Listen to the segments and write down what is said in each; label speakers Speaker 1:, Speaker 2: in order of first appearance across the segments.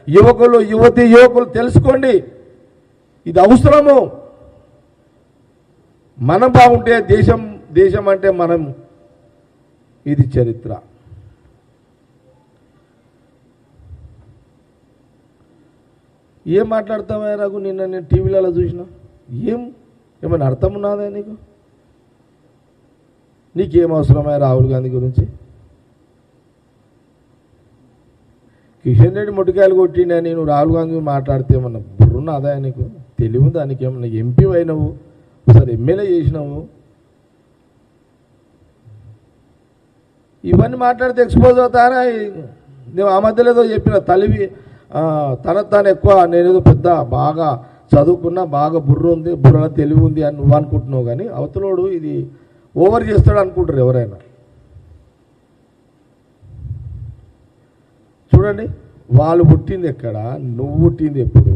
Speaker 1: యువకులు యువకులు తెలుసుకోండి, ఇది అవసరము. మనం బాగుంటే దేశం అంటే మనం. ఇది చరిత్ర. ఏం మాట్లాడతావా రఘు? నిన్న నేను టీవీలలో చూసిన. ఏమైనా అర్థం ఉన్నదా నీకు? నీకేం అవసరమా రాహుల్ గాంధీ గురించి? కిషన్ రెడ్డి మొట్టికాయలు కొట్టిండా, నేను రాహుల్ గాంధీ మాట్లాడితే ఏమన్నా బుర్రున్నదా నీకు? తెలివి దానికి? ఏమన్నా ఎంపీ అయినావు, ఒకసారి ఎమ్మెల్యే చేసినావు, ఇవన్నీ మాట్లాడితే ఎక్స్పోజ్ అవుతారా? నేను ఆ మధ్యలో ఏదో చెప్పిన తాను ఎక్కువ, నేనేదో పెద్ద బాగా చదువుకున్నా, బాగా బుర్రలో తెలివి ఉంది అని నువ్వు అనుకుంటున్నావు. కానీ అవతలోడు ఇది ఓవర్ చేస్తాడు అనుకుంటారు ఎవరైనా. చూడండి, వాళ్ళు పుట్టింది ఎక్కడ, నువ్వు పుట్టింది ఎప్పుడు?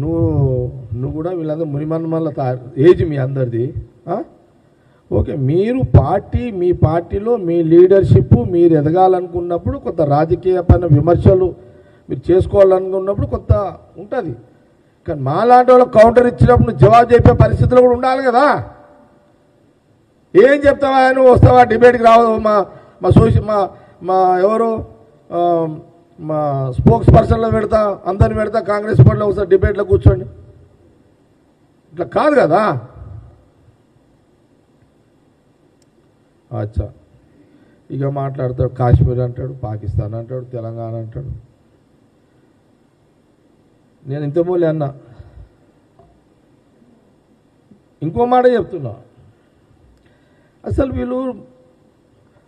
Speaker 1: నువ్వు కూడా వీళ్ళందరూ మునిమన్మల్ల ఏజ్ మీ అందరిది. ఓకే, మీరు మీ పార్టీలో మీ లీడర్షిప్ మీరు ఎదగాలనుకున్నప్పుడు కొంత రాజకీయపరమైన విమర్శలు మీరు చేసుకోవాలనుకున్నప్పుడు కొంత ఉంటుంది. కానీ మాలాంటి వాళ్ళకి కౌంటర్ ఇచ్చినప్పుడు జవాబు చెప్పే పరిస్థితులు కూడా ఉండాలి కదా. ఏం చెప్తావా? నువ్వు వస్తావా డిబేట్కి? రావు. మా ఎవరు మా స్పోక్స్ పర్సన్లో పెడతా, అందరిని పెడతా, కాంగ్రెస్ పార్టీలో ఒకసారి డిబేట్లో కూర్చోండి. ఇట్లా కాదు కదా. అచ్చా, ఇక మాట్లాడతాడు, కాశ్మీర్ అంటాడు, పాకిస్తాన్ అంటాడు, తెలంగాణ అంటాడు. నేను ఇంతమూలి అన్నా, ఇంకో మాట చెప్తున్నా. అసలు వీళ్ళు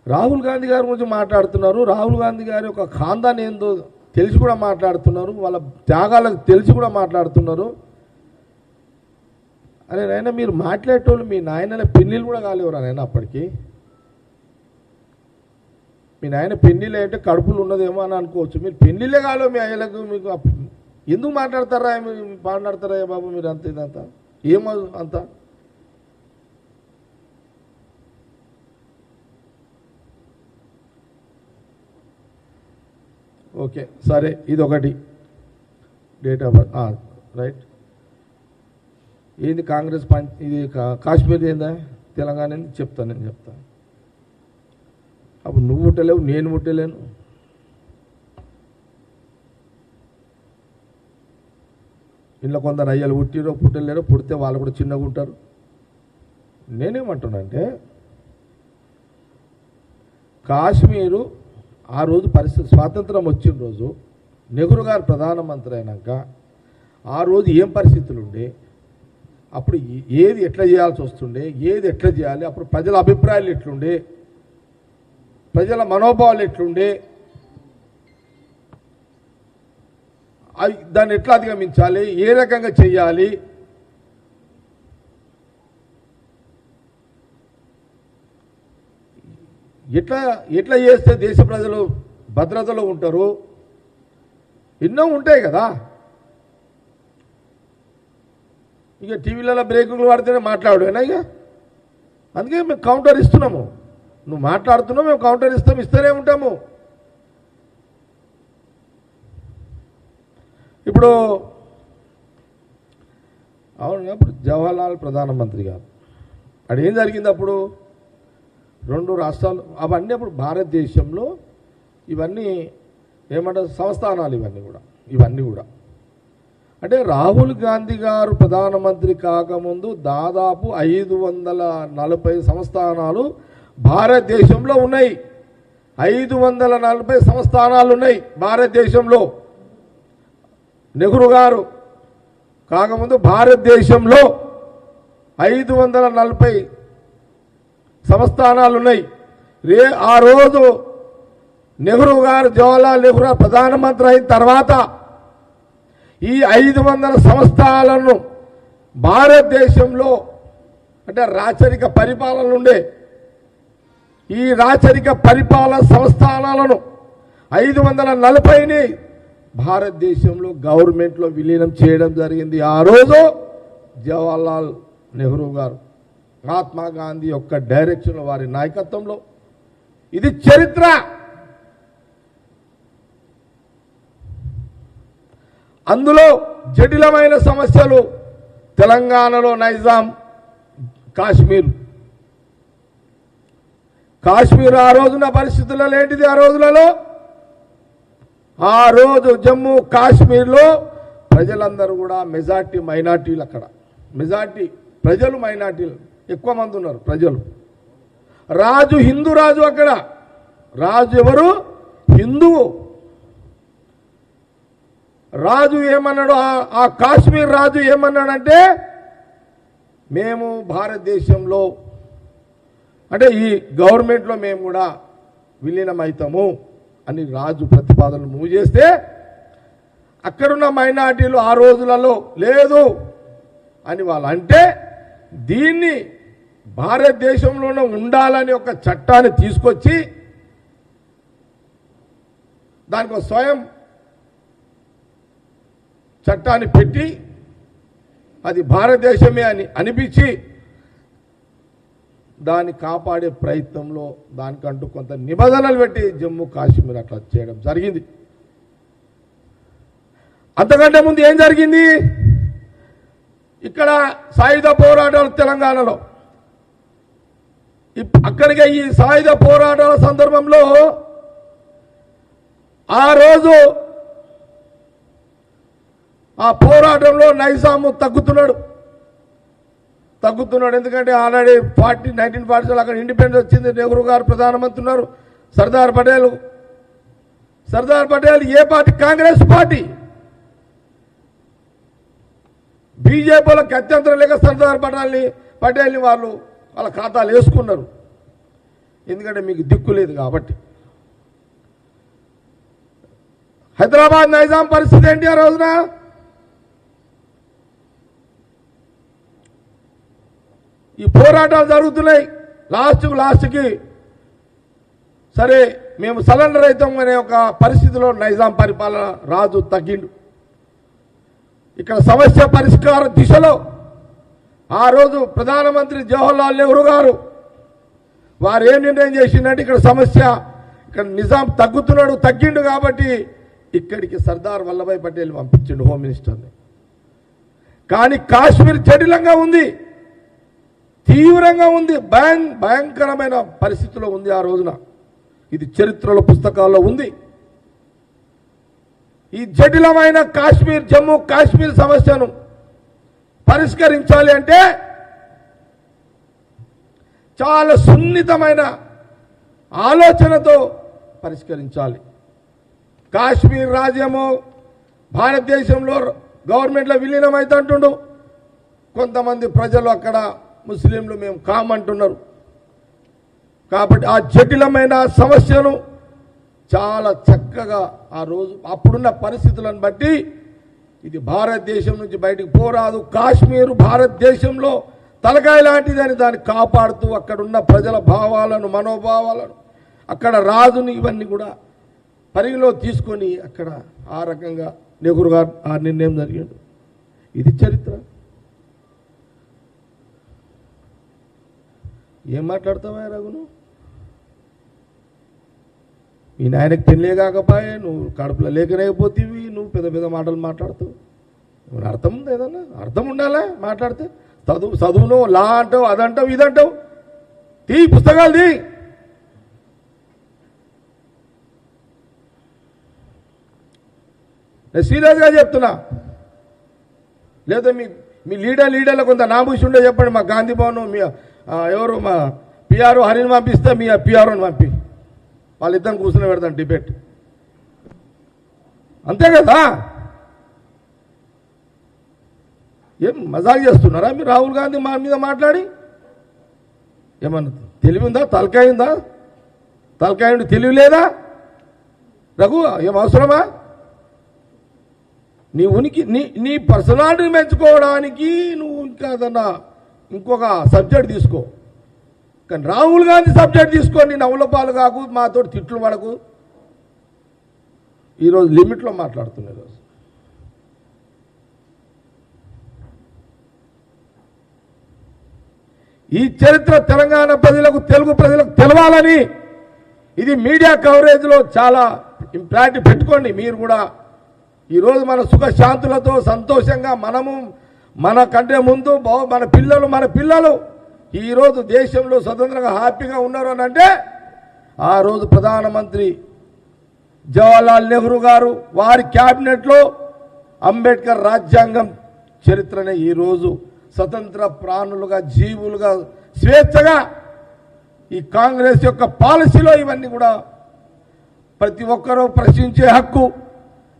Speaker 1: రాహుల్ గాంధీ గారి గురించి మాట్లాడుతున్నారు. రాహుల్ గాంధీ గారి యొక్క ఖాందాన్ ఏందో తెలిసి కూడా మాట్లాడుతున్నారు. వాళ్ళ త్యాగాలకు తెలిసి కూడా మాట్లాడుతున్నారు. అరే నాయన, మీరు మాట్లాడేటోళ్ళు మీ నాయన పెళ్ళిళ్ళు కూడా కాలేవరా నాయన? అప్పటికి మీ నాయన పెళ్ళిళ్ళే అంటే కడుపులు ఉన్నదేమో అని అనుకోవచ్చు. మీరు పెళ్ళిళ్ళే కాలేవు మీ అయ్యలకు. మీకు ఎందుకు మాట్లాడతారా బాబు మీరు? అంత ఇదంతా ఏమో అంత. ఓకే సరే, ఇది ఒకటి డేట్ ఆఫ్ బర్త్ రైట్. ఏంది కాంగ్రెస్ ఇది కాశ్మీర్ ఏందా తెలంగాణ ఏంది చెప్తాను, నేను చెప్తాను. అప్పుడు నువ్వు ముట్టలేవు, నేను ముట్టలేను. ఇంట్లో కొందరు అయ్యలు పుట్టిరో పుట్టలేరో, పుడితే వాళ్ళు కూడా చిన్నగా ఉంటారు. నేనేమంటున్నానంటే కాశ్మీరు ఆ రోజు పరిస్థితి, స్వాతంత్రం వచ్చిన రోజు నెహ్రూ గారు ప్రధానమంత్రి అయినాక ఆ రోజు ఏం పరిస్థితులు ఉండే, అప్పుడు ఏది ఎట్లా చేయాల్సి వస్తుండే, ఏది ఎట్లా చేయాలి, అప్పుడు ప్రజల అభిప్రాయాలు ఎట్లుండే, ప్రజల మనోభావాలు ఎట్లుండే, దాన్ని ఎట్లా అధిగమించాలి, ఏ రకంగా చేయాలి, ఎట్లా చేస్తే దేశ ప్రజలు భద్రతలో ఉంటారు, ఎన్నో ఉంటాయి కదా. ఇక టీవీలలో బ్రేకింగ్లు వాడితేనే మాట్లాడేనా? ఇక అందుకే మేము కౌంటర్ ఇస్తున్నాము. నువ్వు మాట్లాడుతున్నావు, మేము కౌంటర్ ఇస్తూనే ఉంటాము. ఇప్పుడు అవును, అప్పుడు జవహర్లాల్ ప్రధానమంత్రి గారు అక్కడ ఏం జరిగింది? అప్పుడు 2 రాష్ట్రాలు అవన్నీ అప్పుడు భారతదేశంలో ఇవన్నీ ఏమంటారు సంస్థానాలు, ఇవన్నీ కూడా అంటే రాహుల్ గాంధీ గారు ప్రధానమంత్రి కాకముందు దాదాపు 540 సంస్థానాలు భారతదేశంలో ఉన్నాయి. 540 సంస్థానాలు ఉన్నాయి భారతదేశంలో. నెహ్రూ గారు కాకముందు భారతదేశంలో 540 సంస్థానాలు ఉన్నాయి. ఆ రోజు నెహ్రూ గారు, జవహర్లాల్ నెహ్రూ ప్రధానమంత్రి అయిన తర్వాత ఈ 500 సంస్థానాలను భారతదేశంలో అంటే రాచరిక పరిపాలన ఉండే ఈ రాచరిక పరిపాలన సంస్థానాలను 540ని భారతదేశంలో గవర్నమెంట్లో విలీనం చేయడం జరిగింది. ఆ రోజు జవహర్లాల్ నెహ్రూ గారు, మహాత్మా గాంధీ యొక్క డైరెక్షన్లో, వారి నాయకత్వంలో ఇది చరిత్ర. అందులో జటిలమైన సమస్యలు తెలంగాణలో నైజాం, కాశ్మీర్ ఆ రోజున పరిస్థితులలో ఏంటిది? ఆ రోజు జమ్మూ కాశ్మీర్లో ప్రజలందరూ కూడా మెజార్టీ మైనార్టీలు, అక్కడ మెజార్టీ ప్రజలు మైనార్టీలు ఎక్కువ మంది ఉన్నారు ప్రజలు. రాజు హిందూ రాజు, అక్కడ రాజు ఎవరు? హిందువు రాజు. ఏమన్నాడు ఆ కాశ్మీర్ రాజు? ఏమన్నాడంటే మేము భారతదేశంలో అంటే ఈ గవర్నమెంట్లో మేము కూడా విలీనమవుతాము అని రాజు ప్రతిపాదనలు మూవ్ చేస్తే అక్కడున్న మైనార్టీలు ఆ రోజులలో లేదు అని వాళ్ళు అంటే దీన్ని భారతదేశంలోనే ఉండాలని ఒక చట్టాన్ని తీసుకొచ్చి దానికి ఒక స్వయం చట్టాన్ని పెట్టి అది భారతదేశమే అని అనిపించి దాన్ని కాపాడే ప్రయత్నంలో దానికంటూ కొంత నిబంధనలు పెట్టి జమ్మూ కాశ్మీర్ అట్లా చేయడం జరిగింది. అంతకంటే ముందు ఏం జరిగింది? ఇక్కడ సాయుధ పోరాటాలు తెలంగాణలో, అక్కడికే ఈ సాయుధ పోరాటాల సందర్భంలో ఆ రోజు ఆ పోరాటంలో నైజాము తగ్గుతున్నాడు. ఎందుకంటే ఆల్రెడీ 1940 అక్కడ ఇండిపెండెన్స్ వచ్చింది. నెహ్రూ గారు ప్రధానమంత్రి ఉన్నారు. సర్దార్ పటేల్ ఏ పార్టీ? కాంగ్రెస్ పార్టీ. బీజేపీలకు అత్యంతరం లేక సర్దార్ పటేల్ని వాళ్ళు వాళ్ళ ఖాతాలు వేసుకున్నారు. ఎందుకంటే మీకు దిక్కు లేదు కాబట్టి. హైదరాబాద్ నైజాం పరిస్థితి ఏంటి ఆ రోజున? ఈ పోరాటాలు జరుగుతున్నాయి. లాస్ట్కి సరే మేము సరెండర్ అవుతాం అనే ఒక పరిస్థితిలో నైజాం పరిపాలన రాజు తగ్గిండు. ఇక్కడ సమస్య పరిష్కార దిశలో ఆ రోజు ప్రధానమంత్రి జవహర్లాల్ నెహ్రూ గారు వారు ఏం నిర్ణయం చేసిందంటే ఇక్కడ నిజాం తగ్గిండు కాబట్టి ఇక్కడికి సర్దార్ వల్లభాయ్ పటేల్ పంపించిండు హోమ్ మినిస్టర్ని. కానీ కాశ్మీర్ జటిలంగా ఉంది, తీవ్రంగా ఉంది, భయంకరమైన పరిస్థితిలో ఉంది ఆ రోజున. ఇది చరిత్రలో పుస్తకాల్లో ఉంది. ఈ జటిలమైన జమ్మూ కాశ్మీర్ సమస్యను పరిష్కరించాలి అంటే చాలా సున్నితమైన ఆలోచనతో పరిష్కరించాలి. కాశ్మీర్ రాజ్యము భారతదేశంలో గవర్నమెంట్లో విలీనమైతుంటుండు. కొంతమంది ప్రజలు అక్కడ ముస్లింలు మేము కామంటున్నారు. కాబట్టి ఆ జటిలమైన సమస్యను చాలా చక్కగా ఆ రోజు అప్పుడున్న పరిస్థితులను బట్టి ఇది భారతదేశం నుంచి బయటికి పోరాదు, కాశ్మీరు భారతదేశంలో తలకాయ లాంటిదని దాన్ని కాపాడుతూ అక్కడున్న ప్రజల భావాలను, మనోభావాలను, అక్కడ రాజుని ఇవన్నీ కూడా పరిగణలో తీసుకొని అక్కడ ఆ రకంగా నెహ్రూ గారు ఆ నిర్ణయం జరిగింది. ఇది చరిత్ర. ఏం మాట్లాడతావా రఘును? ఈ నాయనకు తినలే కాకపోయే, నువ్వు కడుపులో లేకలేకపోతేవి, నువ్వు పెద్ద పెద్ద మాటలు మాట్లాడుతావు. అర్థం ఉంది, ఏదన్నా అర్థం ఉండాలా మాట్లాడితే. చదువును లా అంటావు, అదంటావు, ఇదంటావు. పుస్తకాలు తీ. నేను సీరియస్గా చెప్తున్నా. లేదా మీ లీడర్లు కొంత నామూసి ఉండే చెప్పండి. మా గాంధీ భవన్ మీ ఎవరు మా పిఆర్ఓ హరిని పంపిస్తే మీ పిఆర్ఓని పంపి వాళ్ళిద్దరిని కూర్చొని పెడతాను డిబేట్. అంతే కదా? ఏం మజాక్ చేస్తున్నారా మీరు? రాహుల్ గాంధీ మా మీద మాట్లాడి ఏమన్నా తెలివి ఉందా? తలకాయ ఉందా? తలకాయ ఉండి తెలివి లేదా? రఘు ఏం అవసరమా? నీ ఉనికి నీ పర్సనాలిటీని పెంచుకోవడానికి నువ్వు ఇంకేదన్నా ఇంకొక సబ్జెక్ట్ తీసుకో. కానీ రాహుల్ గాంధీ సబ్జెక్ట్ తీసుకొని నవ్వుల పాలు కాకు, మాతో తిట్లు పడకు. ఈరోజు లిమిట్లో మాట్లాడుతున్నా. ఈరోజు ఈ చరిత్ర తెలంగాణ ప్రజలకు, తెలుగు ప్రజలకు తెలవాలని ఇది మీడియా కవరేజ్లో చాలా ఇంపాక్ట్ పెట్టుకోండి మీరు కూడా. ఈరోజు మన సుఖశాంతులతో సంతోషంగా మనము మన కంటే ముందు మన పిల్లలు ఈరోజు దేశంలో స్వతంత్రంగా హ్యాపీగా ఉన్నారు అని అంటే ఆ రోజు ప్రధానమంత్రి జవహర్లాల్ నెహ్రూ గారు వారి క్యాబినెట్లో అంబేద్కర్ రాజ్యాంగం చరిత్రనే ఈరోజు స్వతంత్ర ప్రాణులుగా జీవులుగా స్వేచ్ఛగా ఈ కాంగ్రెస్ యొక్క పాలసీలో ఇవన్నీ కూడా ప్రతి ఒక్కరూ ప్రశ్నించే హక్కు,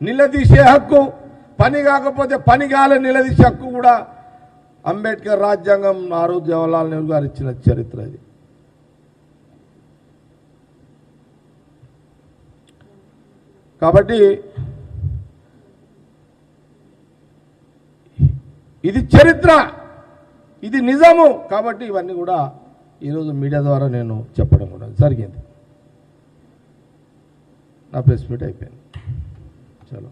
Speaker 1: నిలదీసే హక్కు, పని కాకపోతే పని కాలే నిలదీసే హక్కు కూడా అంబేద్కర్ రాజ్యాంగం ఆ రోజు జవహర్లాల్ నెహ్రూ గారు ఇచ్చిన చరిత్ర ఇది. కాబట్టి ఇది చరిత్ర, ఇది నిజము. కాబట్టి ఇవన్నీ కూడా ఈరోజు మీడియా ద్వారా నేను చెప్పడం కూడా జరిగింది. నా ప్రెస్ మీట్ అయిపోయింది. చలో.